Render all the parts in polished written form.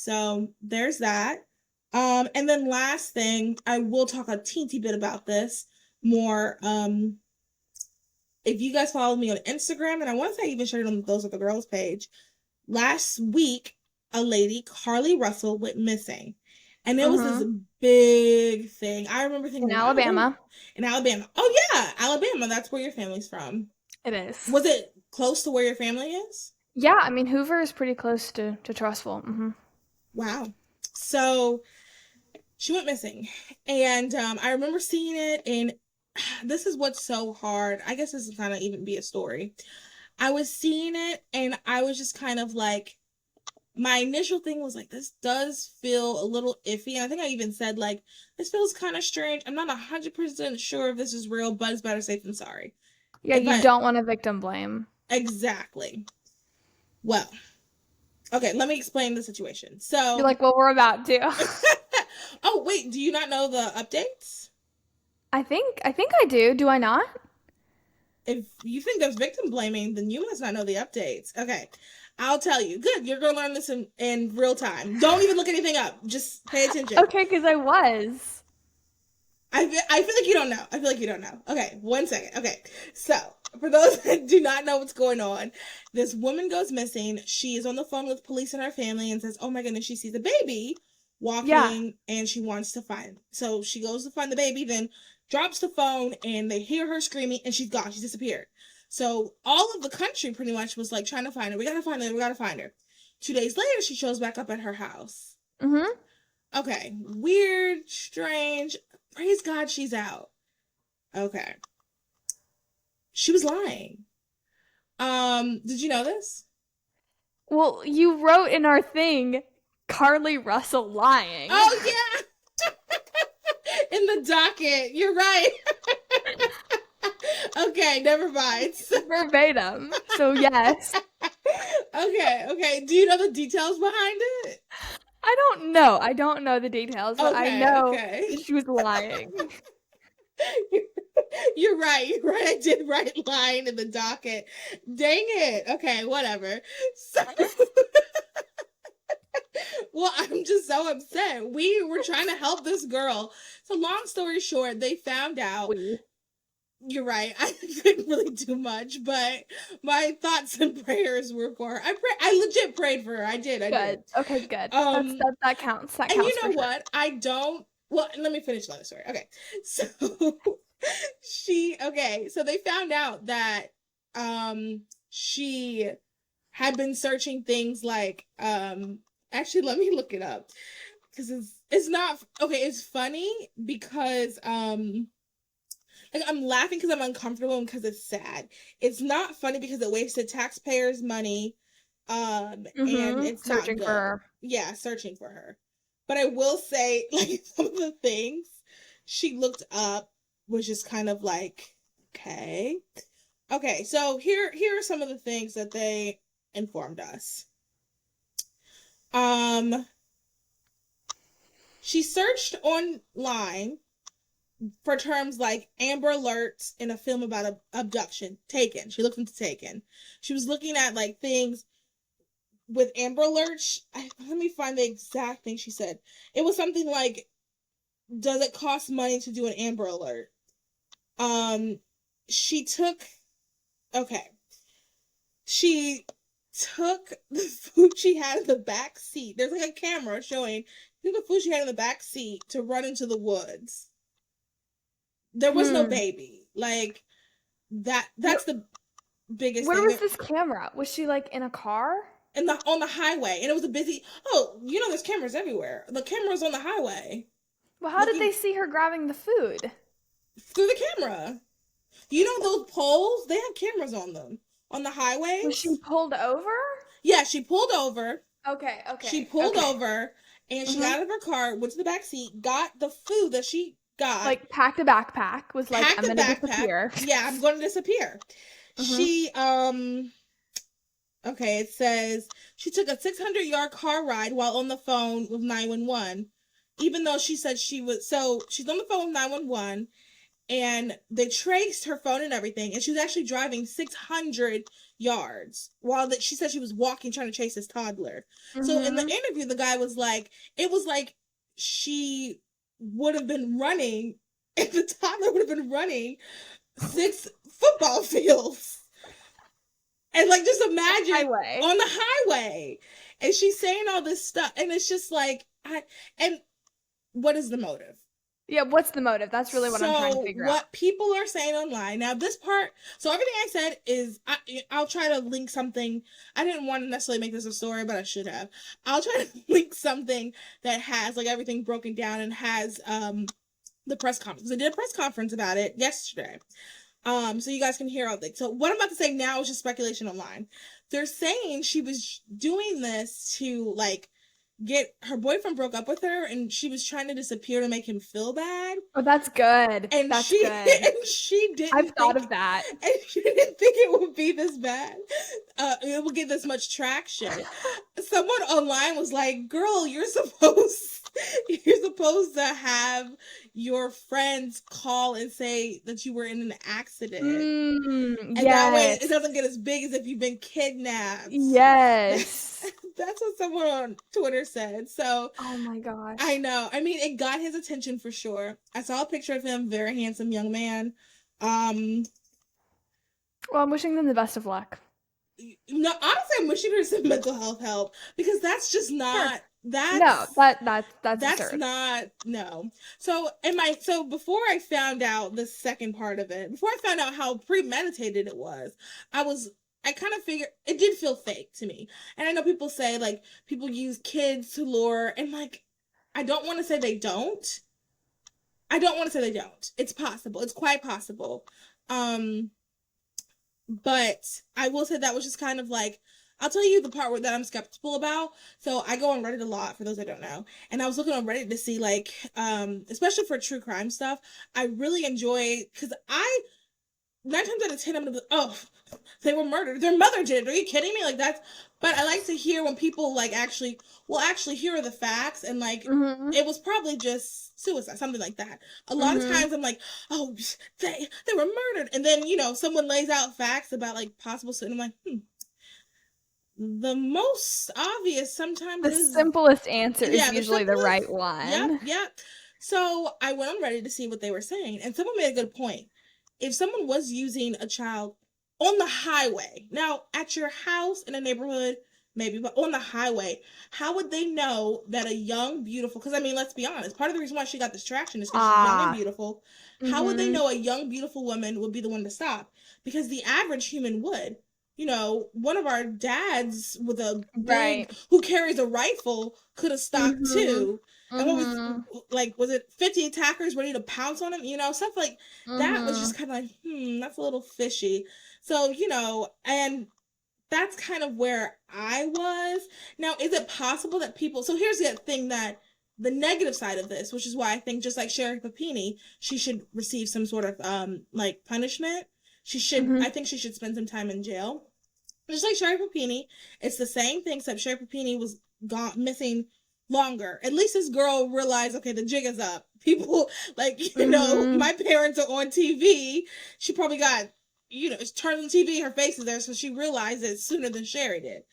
So there's that. And then last thing, I will talk a teensy bit about this more. If you guys follow me on Instagram, and I want to say I even shared it on Those Are the Girls page, last week, a lady, Carlee Russel, went missing. And it was this big thing. I remember thinking, In wow, Alabama. in Alabama. Oh, yeah, Alabama. That's where your family's from. It is. Was it close to where your family is? Yeah, I mean, Hoover is pretty close to Trustful. Wow. So she went missing. And I remember seeing it, and this is what's so hard. I guess this is kind of even be a story. I was seeing it, and I was just kind of like, my initial thing was like, this does feel a little iffy. And I think I even said, like, this feels kind of strange. I'm not 100% sure if this is real, but it's better safe than sorry. Yeah, you don't want to victim blame. Exactly. Well, okay, let me explain the situation. So you're like, well, we're about to. Oh, wait, do you not know the updates? I think I do. Do I not? If you think there's victim blaming, then you must not know the updates. Okay, I'll tell you. Good, you're gonna learn this in real time. Don't even look anything up. Just pay attention. Okay, because I was. I feel like you don't know. I feel like you don't know. Okay, 1 second. Okay, so for those that do not know what's going on, this woman goes missing. She is on the phone with police and her family and says, oh my goodness, she sees a baby walking and she wants to find. So she goes to find the baby, then drops the phone and they hear her screaming and she's gone. She's disappeared. So all of the country pretty much was like trying to find her. We gotta find her. We gotta find her. 2 days later, she shows back up at her house. Okay, weird, strange. Praise God she's out. Okay. She was lying. Did you know this? Well, you wrote in our thing, Carlee Russel lying. Oh, yeah! In the docket. You're right. Okay, never mind. Verbatim. So, yes. Okay. Do you know the details behind it? I don't know. I don't know the details, but I know she was lying. You're right. I did write lying in the docket. Dang it. Okay, whatever. So, well, I'm just so upset. We were trying to help this girl. So long story short, they found out. You're right. I couldn't really do much, but my thoughts and prayers were for her. I legit prayed for her. I did. Good. Okay, good. That counts. That counts. And you know what? I don't. Well, let me finish the story. Okay, so so they found out that she had been searching things like actually let me look it up because it's not okay. It's funny because like I'm laughing because I'm uncomfortable and because it's sad. It's not funny because it wasted taxpayers' money. And it's searching not good. For her. Yeah, searching for her. But I will say, like, some of the things she looked up was just kind of like, okay. Okay, so here are some of the things that they informed us. She searched online for terms like Amber Alerts in a film about abduction. Taken. She looked into Taken. She was looking at, like, things with Amber Alerts. Let me find the exact thing she said. It was something like, does it cost money to do an Amber Alert? She took the food she had in the back seat. There's like a camera showing the food she had in the back seat to run into the woods. There was no baby. Like, that's the biggest thing. Where was this camera? Was she, like, in a car? On the highway, and it was a busy. Oh, you know, there's cameras everywhere. The camera's on the highway. Well, how did they see her grabbing the food? Through the camera. You know those poles? They have cameras on them on the highway. Was she pulled over? Yeah, she pulled over. Okay. She pulled over, and she got out of her car, went to the back seat, got the food that she got. Like, packed a backpack. Was like, I'm gonna disappear. Yeah, I'm going to disappear. She Okay, it says she took a 600-yard car ride while on the phone with 911, even though she said she was. So she's on the phone with 911, and they traced her phone and everything, and she was actually driving 600 yards while she said she was walking trying to chase this toddler. So in the interview, the guy was like, it was like she would have been running, and the toddler would have been running 6 football fields. And like, just imagine on the highway, and she's saying all this stuff, and it's just like, and what is the motive? Yeah, what's the motive? That's really what I'm trying to figure out. What people are saying online now, this part. So everything I said is, I'll try to link something. I didn't want to necessarily make this a story, but I should have. I'll try to link something that has like everything broken down and has the press conference. I did a press conference about it yesterday. So you guys can hear all things. So what I'm about to say now is just speculation online. They're saying she was doing this to like get her boyfriend broke up with her, and she was trying to disappear to make him feel bad. Oh, that's good. And that's good. And she didn't. I've thought of that. And she didn't think it would be this bad. It would get this much traction. Someone online was like, "Girl, you're supposed to have your friends call and say that you were in an accident, and that way it doesn't get as big as if you've been kidnapped." Yes. That's what someone on Twitter said. So, oh my gosh. I know. I mean, it got his attention for sure. I saw a picture of him, very handsome young man. Well, I'm wishing them the best of luck. No, honestly, I'm wishing her some mental health help, because that's just not. Sure. That's absurd. Not no. So before I found out the second part of it, before I found out how premeditated it was, I kind of figured it did feel fake to me. And I know people say like people use kids to lure, and like I don't want to say they don't. It's possible. It's quite possible. But I will say that was just kind of like, I'll tell you the part that I'm skeptical about. So I go on Reddit a lot, for those that don't know. And I was looking on Reddit to see like, especially for true crime stuff, I really enjoy, because 9 times out of 10, I'm gonna be, oh, they were murdered. Their mother did. Are you kidding me? Like but I like to hear when people like actually hear the facts, and like it was probably just suicide, something like that. A lot of times I'm like, oh, they were murdered, and then someone lays out facts about like possible suicide. I'm like, the most obvious sometimes the simplest answer is usually the right one. Yep. So I went on Reddit to see what they were saying, and someone made a good point. If someone was using a child on the highway, now at your house in a neighborhood, maybe, but on the highway, how would they know that a young, beautiful, because I mean, let's be honest, part of the reason why she got this traction is because she's young and beautiful. How would they know a young, beautiful woman would be the one to stop? Because the average human would. One of our dads with a big, who carries a rifle could have stopped too. And what was it 50 attackers ready to pounce on him? Stuff like that was just kind of like, that's a little fishy. So, and that's kind of where I was. Now, is it possible that people, so here's the thing, that the negative side of this, which is why I think just like Sherry Papini, she should receive some sort of, like punishment. She should, I think she should spend some time in jail. Just like Sherry Papini, it's the same thing, except Sherry Papini was missing longer. At least this girl realized, okay, the jig is up. People, like, my parents are on TV. She probably got, it's turned on TV, her face is there, so she realized it sooner than Sherry did.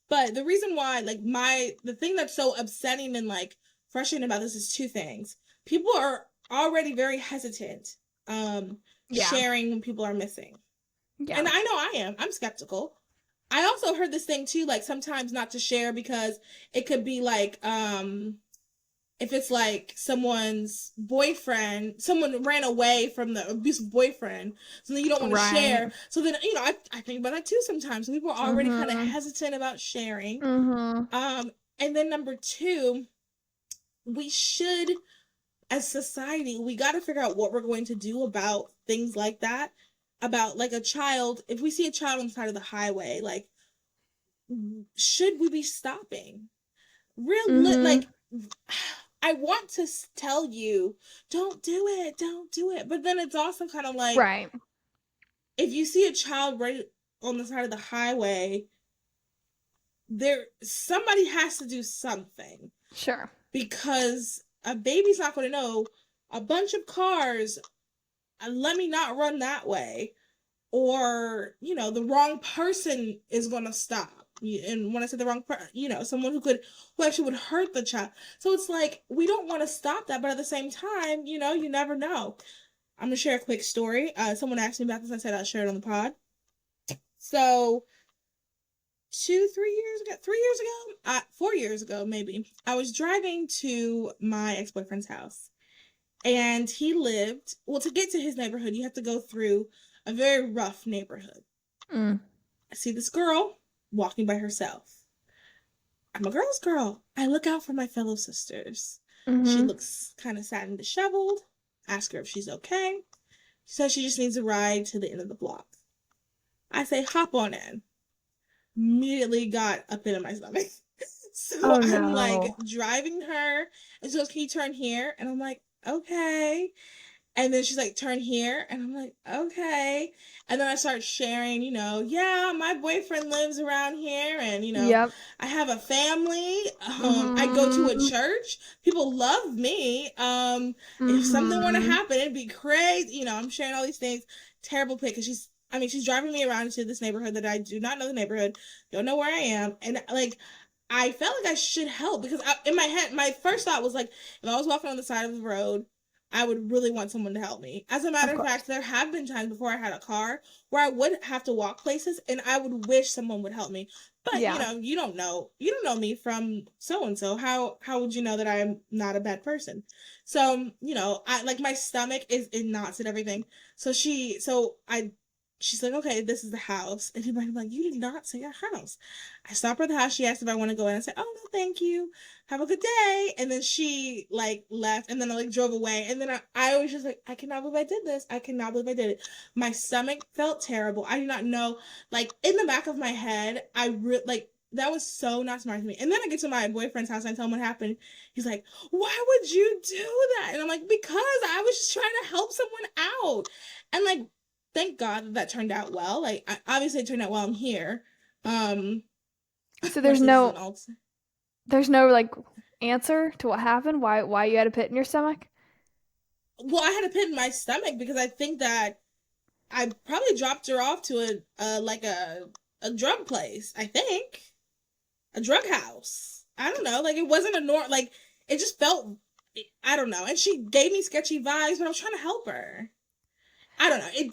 But the reason why, like, the thing that's so upsetting and, like, frustrating about this is 2 things. People are already very hesitant sharing when people are missing. Yeah. And I know I am. I'm skeptical. I also heard this thing too, like sometimes not to share because it could be like, if it's like someone's boyfriend, someone ran away from the abusive boyfriend, so then you don't want to share. So then, I think about that too sometimes. So people are already kind of hesitant about sharing. And then number 2, we should, as society, we got to figure out what we're going to do about things like that. About like a child, if we see a child on the side of the highway, like, should we be stopping? Like, I want to tell you, don't do it. But then it's also kind of like, right. If you see a child right on the side of the highway, somebody has to do something. Sure. Because a baby's not going to know. A bunch of cars let me not run that way, or the wrong person is gonna stop. And when I say the wrong person, someone who actually would hurt the child. So it's like we don't want to stop that, but at the same time, you never know. I'm gonna share a quick story. Someone asked me about this. I said I'll share it on the pod. So 4 years ago, maybe, I was driving to my ex-boyfriend's house, and he lived, well, to get to his neighborhood, you have to go through a very rough neighborhood. I see this girl walking by herself. I'm a girl's girl. I look out for my fellow sisters. She looks kind of sad and disheveled. Ask her if she's okay. She says she just needs a ride to the end of the block. I say, hop on in. Immediately got a pit in my stomach. So I'm like driving her, and she goes, can you turn here? And I'm like, okay. And then she's like, turn here. And I'm like, okay. And then I start sharing, yeah, my boyfriend lives around here. And, I have a family. I go to a church. People love me. If something were to happen, it'd be crazy. I'm sharing all these things. Terrible pick. Because she's driving me around into this neighborhood that I do not know the neighborhood. Don't know where I am. And, like, I felt like I should help. Because in my head, my first thought was, like, if I was walking on the side of the road, I would really want someone to help me. As a matter of fact, there have been times before I had a car where I would have to walk places, and I would wish someone would help me. But, you don't know me from so-and-so. How would you know that I'm not a bad person? So, I like, my stomach is in knots and everything. So she's like, okay, this is the house. And I'm like, you did not say a house. I stop her at the house. She asked if I want to go in. I said, oh, no, thank you. Have a good day. And then she, like, left. And then I, like, drove away. And then I was just like, I cannot believe I did this. I cannot believe I did it. My stomach felt terrible. I do not know. Like, in the back of my head, that was so not smart to me. And then I get to my boyfriend's house and I tell him what happened. He's like, why would you do that? And I'm like, because I was just trying to help someone out. And, like, thank God that turned out well. Like, obviously it turned out well. I'm here. So there's no like answer to what happened? Why you had a pit in your stomach? Well, I had a pit in my stomach because I think that I probably dropped her off to a drug place. I think a drug house. I don't know. Like, it wasn't like, it just felt, I don't know. And she gave me sketchy vibes, but I was trying to help her. I don't know. It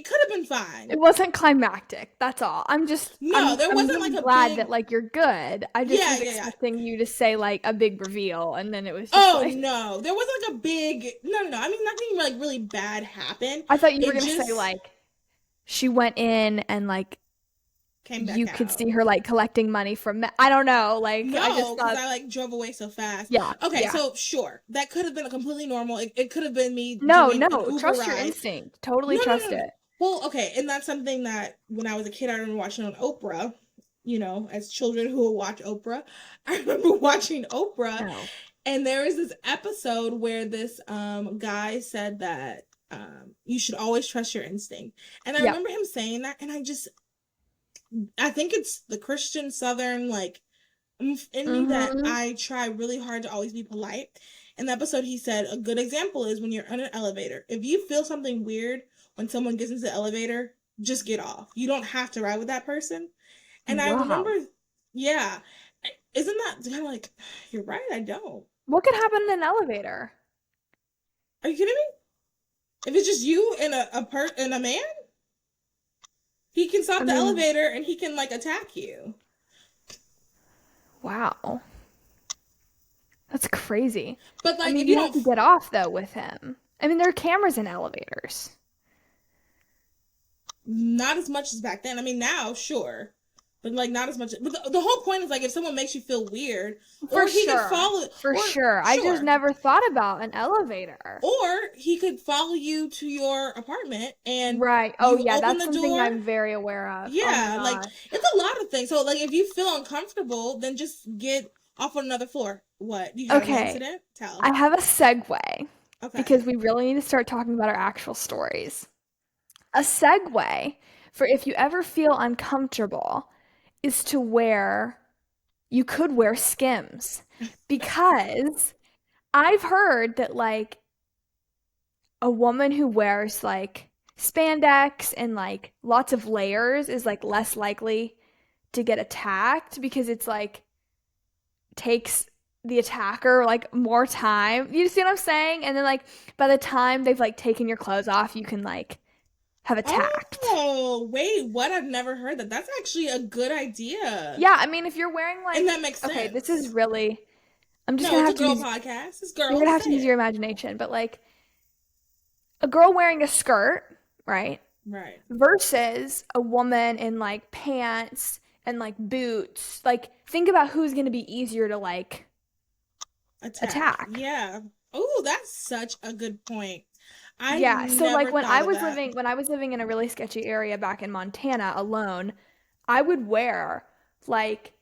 could have been fine. It wasn't climactic. That's all. I'm wasn't really like glad that, like, you're good. I just was expecting you to say, like, a big reveal, and then it was just no. There wasn't like a big, no. I mean, nothing like really bad happened. I thought you were going to say, like, she went in and, like, came back you out. could see her, like, collecting money from I don't know, like, no, I just thought because I, like, drove away so fast. Yeah. Okay, yeah. so sure, that could have been a completely normal. It could have been me. No, doing an Uber trust ride. your instinct. Totally trust it. Well, okay, and that's something that when I was a kid, I remember watching on Oprah. As children who will watch Oprah, I remember watching Oprah, and there was this episode where this guy said that you should always trust your instinct, and I remember him saying that, and I think it's the Christian Southern, like, in me that I try really hard to always be polite. In the episode, he said a good example is when you're in an elevator. If you feel something weird when someone gets into the elevator, just get off. You don't have to ride with that person. And I remember, isn't that kind of like, you're right, I don't. What could happen in an elevator? Are you kidding me? If it's just you and a man? He can stop the elevator and he can, like, attack you. Wow. That's crazy. But, like, if you have to get off, though, with him. I mean, there are cameras in elevators. Not as much as back then. I mean, now, sure. But, like, not as much. But the whole point is, like, if someone makes you feel weird, he could follow. For sure. I just never thought about an elevator. Or he could follow you to your apartment and right. Oh yeah, that's something I'm very aware of. Yeah, like, it's a lot of things. So, like, if you feel uncomfortable, then just get off on another floor. What? Do you have an incident? Tell. I have a segue. Okay. Because we really need to start talking about our actual stories. A segue for if you ever feel uncomfortable is to you could wear Skims, because I've heard that, like, a woman who wears like spandex and like lots of layers is like less likely to get attacked because it's like takes the attacker like more time. You see what I'm saying? And then like by the time they've like taken your clothes off, you can like have attacked. Oh, wait, what? I've never heard that. That's actually a good idea. Yeah, I mean if you're wearing And like that makes okay, this is sense. really I'm just No, gonna it's a have to girl use podcast. It's you're gonna girls. have to Say use your it. imagination, but like a girl wearing a skirt, right? Right. Versus a woman in like pants and like boots. Like think about who's gonna be easier to like Attack. attack. Yeah. Oh, that's such a good point. I Yeah, so like never thought of that. when I was living in a really sketchy area back in Montana alone, I would wear like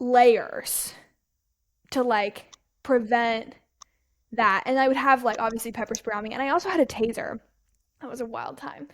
layers to like prevent that. And I would have like obviously pepper spray on me and I also had a taser. That was a wild time.